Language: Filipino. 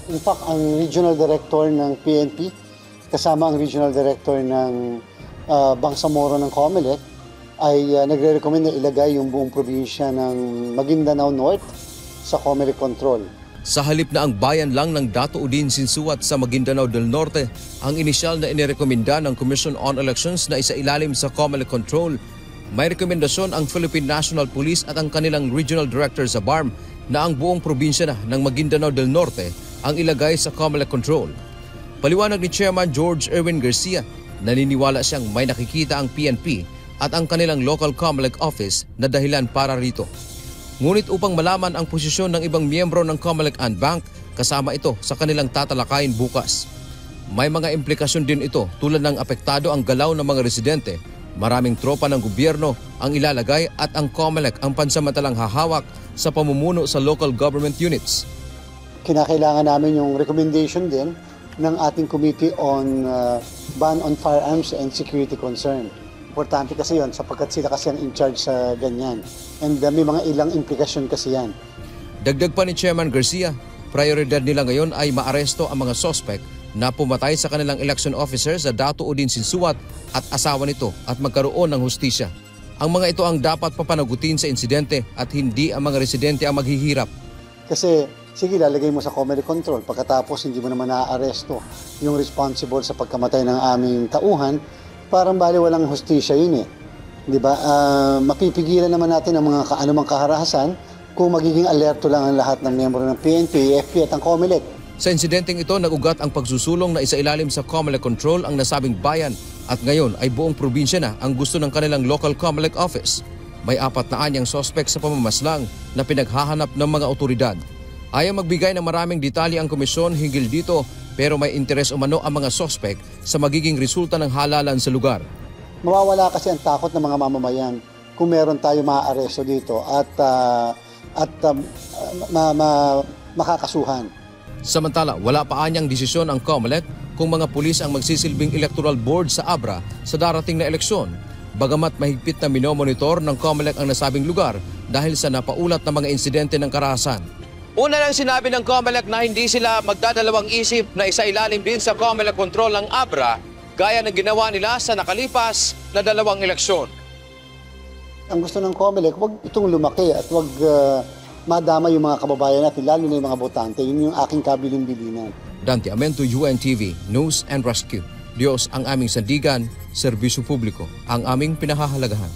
In fact, ang regional director ng PNP, kasama ang regional director ng Bangsamoro ng COMELEC, ay nagre-recommend na ilagay yung buong probinsya ng Maguindanao North sa COMELEC control. Sa halip na ang bayan lang ng Dato Udin Sinsuat sa Maguindanao del Norte, ang inisyal na inirekomenda ng Commission on Elections na isailalim sa COMELEC control, may rekomendasyon ang Philippine National Police at ang kanilang regional director sa BARM na ang buong probinsya na ng Maguindanao del Norte ang ilagay sa COMELEC control. Paliwanag ni Chairman George Erwin Garcia, naniniwala siyang may nakikita ang PNP at ang kanilang local COMELEC office na dahilan para rito. Ngunit upang malaman ang posisyon ng ibang miyembro ng COMELEC and Bank, kasama ito sa kanilang tatalakayin bukas. May mga implikasyon din ito tulad ng apektado ang galaw ng mga residente. Maraming tropa ng gobyerno ang ilalagay at ang COMELEC ang pansamantalang hahawak sa pamumuno sa local government units. Kinakailangan namin yung recommendation din ng ating Committee on Ban on Firearms and Security Concern. Importante kasi yon sapagkat sila kasi ang in charge sa ganyan. And may mga ilang implikasyon kasi yan. Dagdag pa ni Chairman Garcia, prioridad nila ngayon ay maaresto ang mga suspect na pumatay sa kanilang election officer sa Dato Udin Sinsuat at asawa nito at magkaroon ng hustisya. Ang mga ito ang dapat papanagutin sa insidente at hindi ang mga residente ang maghihirap. Kasi sige, lalagay mo sa COMELEC control pagkatapos hindi mo naman naaaresto yung responsible sa pagkamatay ng aming tauhan, parang bali walang hustisya yun eh. Di ba? Mapipigilan naman natin ang mga anumang kaharahasan kung magiging alerto lang ang lahat ng miyembro ng PNP, AFP at ang COMELEC. Sa insidenteng ito, nagugat ang pagsusulong na isailalim sa COMELEC control ang nasabing bayan at ngayon ay buong probinsya na ang gusto ng kanilang local COMELEC office. May 4 na anyang sospek sa pamamaslang na pinaghahanap ng mga otoridad. Ayaw magbigay ng maraming detalye ang komisyon hinggil dito pero may interes umano ang mga sospek sa magiging resulta ng halalan sa lugar. Mawawala kasi ang takot ng mga mamamayan kung meron tayo maaaresto dito at makakasuhan. Samantala, wala pa anyang desisyon ang COMELEC kung mga pulis ang magsisilbing electoral board sa Abra sa darating na eleksyon. Bagamat mahigpit na minomonitor ng COMELEC ang nasabing lugar dahil sa napaulat na mga insidente ng karahasan. Una lang sinabi ng COMELEC na hindi sila magdadalawang isip na isailalim din sa COMELEC control ng Abra gaya ng ginawa nila sa nakalipas na 2 eleksyon. Ang gusto ng COMELEC, wag itong lumaki at wag madama yung mga kababayan natin, lalo na yung mga botante. Yun yung aking kabilin-bilinan. Dante Amento, UNTV, News and Rescue. Diyos ang aming sandigan, serbisyo publiko ang aming pinahahalagahan.